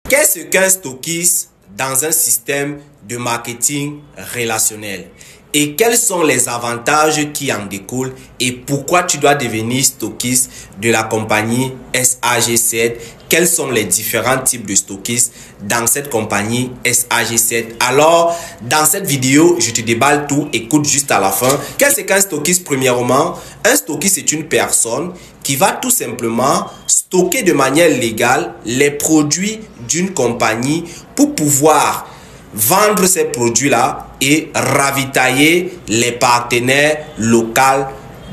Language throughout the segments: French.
Qu'est-ce qu'un stockiste dans un système de marketing relationnel? Et quels sont les avantages qui en découlent et pourquoi tu dois devenir stockiste de la compagnie SAG7? Quels sont les différents types de stockistes dans cette compagnie SAG7? Alors, dans cette vidéo, je te déballe tout. Écoute juste à la fin. Qu'est-ce qu'un stockiste? Premièrement, un stockiste, c'est une personne qui va tout simplement stocker de manière légale les produits d'une compagnie pour pouvoir vendre ces produits-là et ravitailler les partenaires locaux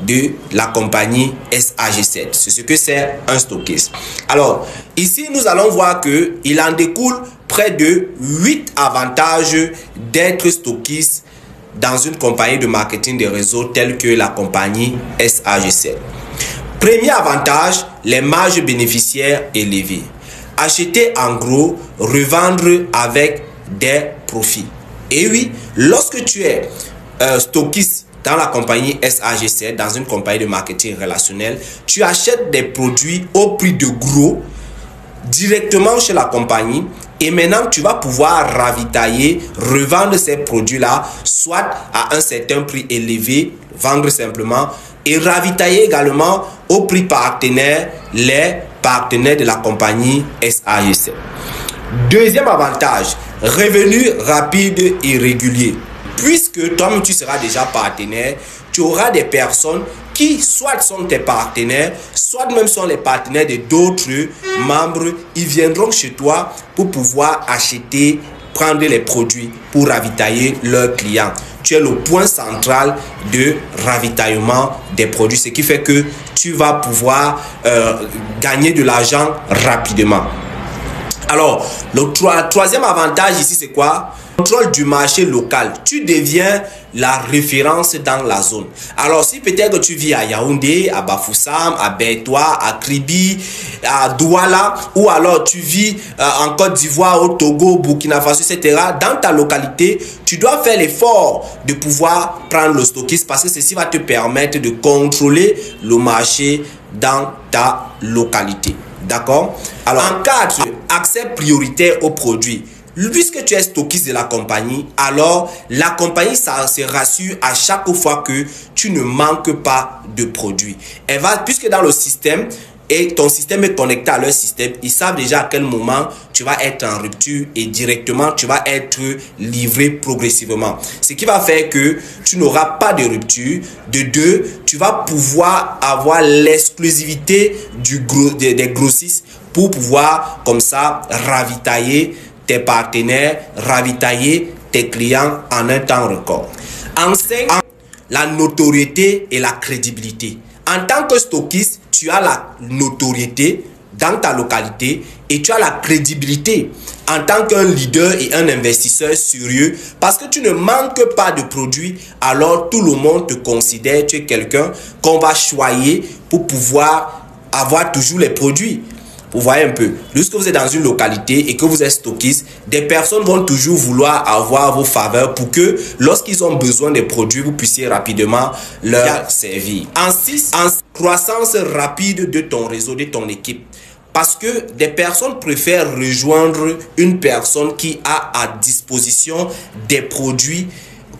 de la compagnie SAG7. C'est ce que c'est un stockiste. Alors, ici, nous allons voir qu'il en découle près de 8 avantages d'être stockiste dans une compagnie de marketing de réseau telle que la compagnie SAG7. Premier avantage, les marges bénéficiaires élevées. Acheter en gros, revendre avec des profits. Et oui, lorsque tu es stockiste dans la compagnie SAG7, dans une compagnie de marketing relationnel, tu achètes des produits au prix de gros directement chez la compagnie et maintenant tu vas pouvoir ravitailler, revendre ces produits-là, soit à un certain prix élevé, vendre simplement, et ravitailler également au prix partenaire les partenaires de la compagnie SAG7. Deuxième avantage, revenus rapides et réguliers. Puisque toi-même tu seras déjà partenaire, tu auras des personnes qui soit sont tes partenaires, soit même sont les partenaires de d'autres membres. Ils viendront chez toi pour pouvoir acheter, prendre les produits pour ravitailler leurs clients. Tu es le point central de ravitaillement des produits, ce qui fait que tu vas pouvoir gagner de l'argent rapidement. Alors, le troisième avantage ici, c'est quoi? Contrôle du marché local. Tu deviens la référence dans la zone. Alors, si peut-être que tu vis à Yaoundé, à Bafoussam, à Bertois, à Kribi, à Douala, ou alors tu vis en Côte d'Ivoire, au Togo, Burkina Faso, etc., dans ta localité, tu dois faire l'effort de pouvoir prendre le stockiste parce que ceci va te permettre de contrôler le marché dans ta localité. D'accord? Alors, en 4, accès prioritaire aux produits. Puisque tu es stockiste de la compagnie, alors la compagnie se rassure à chaque fois que tu ne manques pas de produits. Elle va, puisque dans le système, et ton système est connecté à leur système, ils savent déjà à quel moment tu vas être en rupture et directement tu vas être livré progressivement. Ce qui va faire que tu n'auras pas de rupture. De deux, tu vas pouvoir avoir l'exclusivité des grossistes pour pouvoir comme ça ravitailler tes partenaires, ravitailler tes clients en un temps record. En 5, la notoriété et la crédibilité. En tant que stockiste, tu as la notoriété dans ta localité et tu as la crédibilité en tant qu'un leader et un investisseur sérieux parce que tu ne manques pas de produits, alors tout le monde te considère, tu es quelqu'un qu'on va choyer pour pouvoir avoir toujours les produits. Vous voyez un peu, lorsque vous êtes dans une localité et que vous êtes stockiste, des personnes vont toujours vouloir avoir vos faveurs pour que lorsqu'ils ont besoin des produits, vous puissiez rapidement leur servir. En 6, en croissance rapide de ton réseau, de ton équipe. Parce que des personnes préfèrent rejoindre une personne qui a à disposition des produits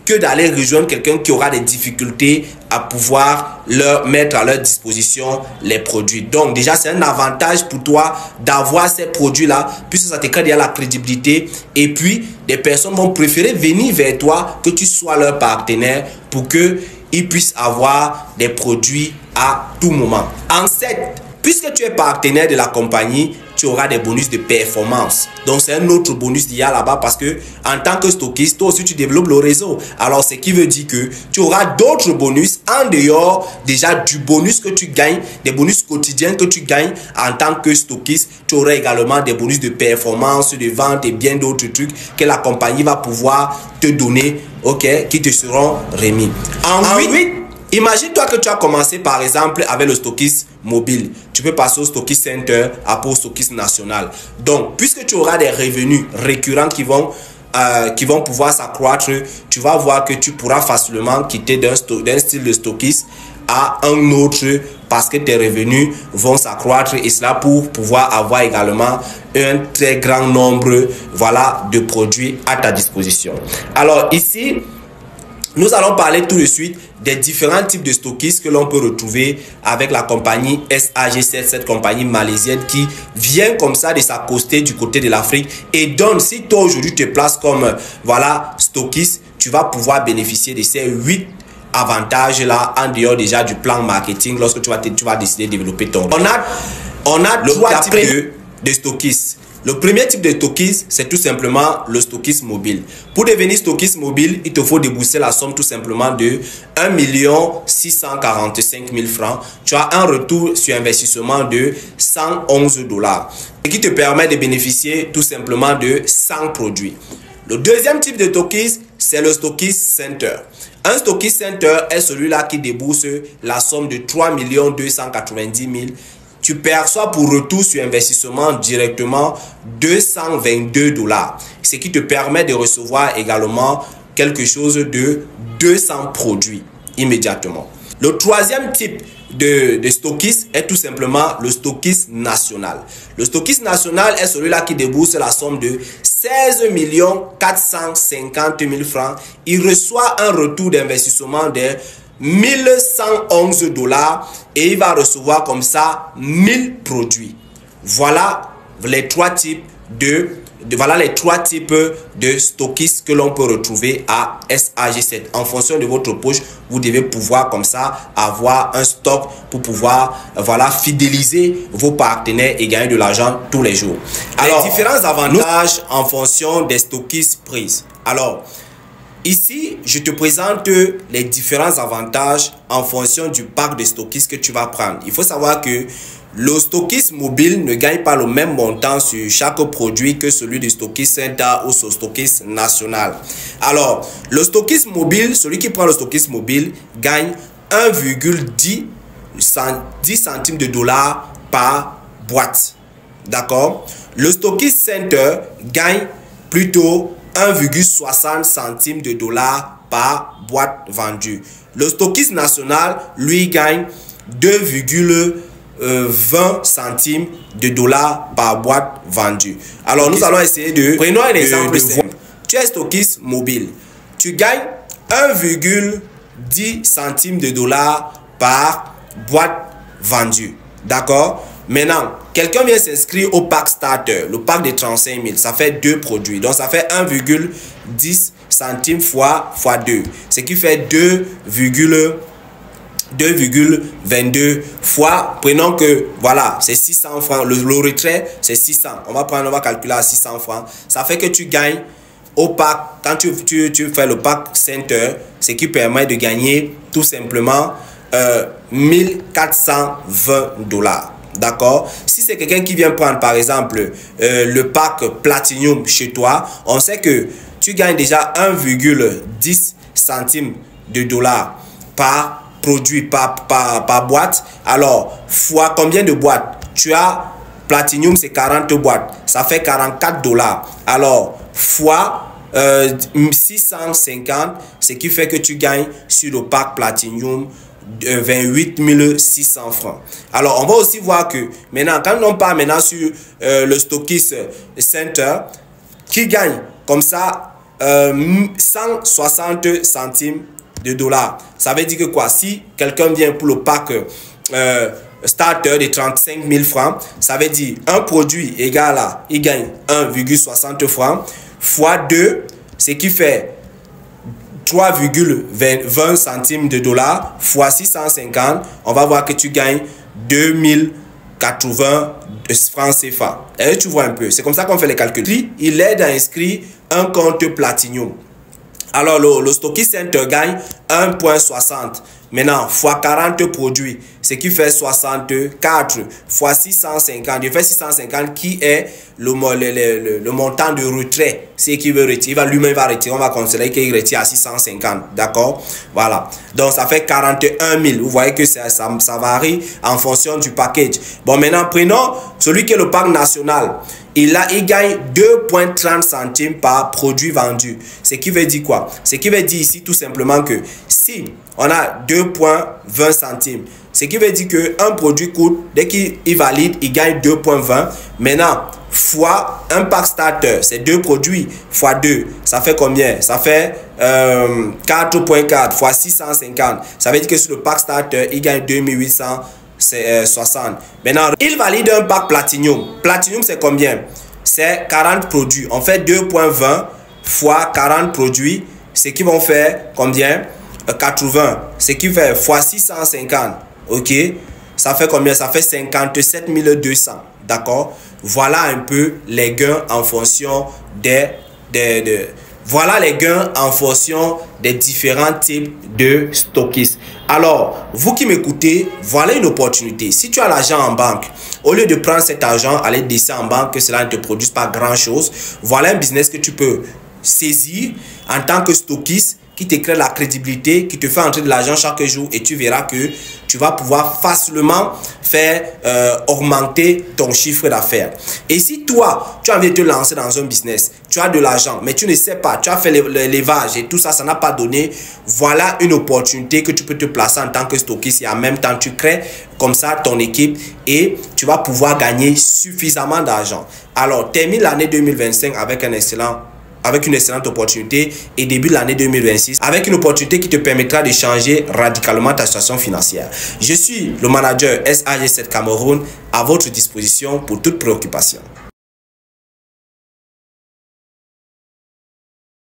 que d'aller rejoindre quelqu'un qui aura des difficultés à pouvoir leur mettre à leur disposition les produits. Donc déjà, c'est un avantage pour toi d'avoir ces produits-là, puisque ça te crée déjà la crédibilité. Et puis, des personnes vont préférer venir vers toi que tu sois leur partenaire pour qu'ils puissent avoir des produits à tout moment. En 7, puisque tu es partenaire de la compagnie, tu auras des bonus de performance. Donc, c'est un autre bonus qu'il y a là-bas parce que en tant que stockiste, toi aussi, tu développes le réseau. Alors, ce qui veut dire que tu auras d'autres bonus en dehors déjà du bonus que tu gagnes, des bonus quotidiens que tu gagnes en tant que stockiste. Tu auras également des bonus de performance, de vente et bien d'autres trucs que la compagnie va pouvoir te donner, ok, qui te seront remis. En 8, imagine-toi que tu as commencé par exemple avec le stockiste mobile. Tu peux passer au stockiste center, après au stockiste national. Donc, puisque tu auras des revenus récurrents qui vont pouvoir s'accroître, tu vas voir que tu pourras facilement quitter d'un style de stockiste à un autre parce que tes revenus vont s'accroître et cela pour pouvoir avoir également un très grand nombre, voilà, de produits à ta disposition. Alors ici, nous allons parler tout de suite des différents types de stockistes que l'on peut retrouver avec la compagnie SAG7, cette compagnie malaisienne qui vient comme ça de s'accoster du côté de l'Afrique et donne, si toi aujourd'hui tu te places comme voilà stockiste, tu vas pouvoir bénéficier de ces 8 avantages là en dehors déjà du plan marketing lorsque tu vas décider de développer ton. On a trois types de stockistes. Le premier type de stockiste, c'est tout simplement le stockiste mobile. Pour devenir stockiste mobile, il te faut débourser la somme tout simplement de 1 645 000 francs. Tu as un retour sur investissement de 111 $, ce qui te permet de bénéficier tout simplement de 100 produits. Le deuxième type de stockiste, c'est le stockiste center. Un stockiste center est celui-là qui débourse la somme de 3 290 000. Tu perçois pour retour sur investissement directement 222 $, ce qui te permet de recevoir également quelque chose de 200 produits immédiatement. Le troisième type de stockiste est tout simplement le stockiste national. Le stockiste national est celui-là qui débourse la somme de 16 450 000 francs. Il reçoit un retour d'investissement de 1111 $ et il va recevoir comme ça 1000 produits. Voilà les trois types de stockistes que l'on peut retrouver à SAG7. En fonction de votre poche, vous devez pouvoir comme ça avoir un stock pour pouvoir fidéliser vos partenaires et gagner de l'argent tous les jours. Alors, les différents avantages en fonction des stockistes prises. Alors, ici, je te présente les différents avantages en fonction du pack de stockistes que tu vas prendre. Il faut savoir que le stockiste mobile ne gagne pas le même montant sur chaque produit que celui du stockiste center ou ce stockiste national. Alors, le stockiste mobile, celui qui prend le stockiste mobile, gagne 1,10 centimes de dollars par boîte. D'accord? Le stockiste center gagne plutôt 1,60 centimes de dollars par boîte vendue. Le stockiste national, lui, gagne 2,20 centimes de dollars par boîte vendue. Alors, nous allons essayer de... Prenons un exemple simple. Tu es stockiste mobile. Tu gagnes 1,10 centimes de dollars par boîte vendue. D'accord? Maintenant, quelqu'un vient s'inscrire au pack starter, le pack de 35 000, ça fait 2 produits. Donc, ça fait 1,10 centimes fois 2, ce qui fait 2,22 fois, prenons que, voilà, c'est 600 francs, le retrait, c'est 600. On va calculer à 600 francs. Ça fait que tu gagnes au pack, quand tu fais le pack center, ce qui permet de gagner tout simplement 1420 $. D'accord? Si c'est quelqu'un qui vient prendre par exemple le pack Platinum chez toi, on sait que tu gagnes déjà 1,10 centimes de dollars par produit, par boîte. Alors, fois combien de boîtes? Tu as Platinum, c'est 40 boîtes. Ça fait 44 $. Alors, fois 650, ce qui fait que tu gagnes sur le pack Platinum 28 600 francs. Alors, on va aussi voir que maintenant, quand on part maintenant sur le stockist center, qui gagne comme ça 160 centimes de dollars. Ça veut dire que quoi? Si quelqu'un vient pour le pack starter de 35 000 francs, ça veut dire un produit égal à, il gagne 1,60 francs fois 2, ce qui fait 3,20 centimes de dollars fois 650, on va voir que tu gagnes 2080 francs CFA. Et tu vois un peu, c'est comme ça qu'on fait les calculs. Il aide à inscrire un compte Platinum. Alors, le stockist center gagne 1,60. Maintenant, fois 40 produits, ce qui fait 64 fois 650. Il fait 650 qui est le montant de retrait. C'est qui veut retirer. Lui-même va retirer. On va considérer qu'il retire à 650. D'accord? Voilà. Donc, ça fait 41 000. Vous voyez que ça varie en fonction du package. Bon, maintenant, prenons celui qui est le pack national. Il gagne 2,30 centimes par produit vendu. Ce qui veut dire quoi? Ce qui veut dire ici tout simplement que ici, on a 2,20 centimes. Ce qui veut dire qu'un produit coûte, dès qu'il valide, il gagne 2,20. Maintenant, fois un pack starter, c'est 2 produits, fois 2, ça fait combien? Ça fait 4,4 fois 650. Ça veut dire que sur le pack starter, il gagne 2860. Maintenant, il valide un pack Platinum. Platinum, c'est combien? C'est 40 produits. On fait 2,20 fois 40 produits, ce qui vont faire combien? 80. Ce qui fait fois 650. Ok? Ça fait combien? Ça fait 57 200. D'accord? Voilà un peu les gains en fonction voilà les gains en fonction des différents types de stockistes. Alors, vous qui m'écoutez, voilà une opportunité. Si tu as l'argent en banque, au lieu de prendre cet argent, aller laisser en banque, que cela ne te produise pas grand-chose, voilà un business que tu peux saisir en tant que stockiste qui te crée la crédibilité, qui te fait entrer de l'argent chaque jour et tu verras que tu vas pouvoir facilement faire augmenter ton chiffre d'affaires. Et si toi, tu as envie de te lancer dans un business, tu as de l'argent, mais tu ne sais pas, tu as fait l'élevage et tout ça, ça n'a pas donné, voilà une opportunité que tu peux te placer en tant que stockiste et en même temps, tu crées comme ça ton équipe et tu vas pouvoir gagner suffisamment d'argent. Alors, termine l'année 2025 avec une excellente opportunité et début de l'année 2026 avec une opportunité qui te permettra de changer radicalement ta situation financière. Je suis le manager SAG7 Cameroun à votre disposition pour toute préoccupation.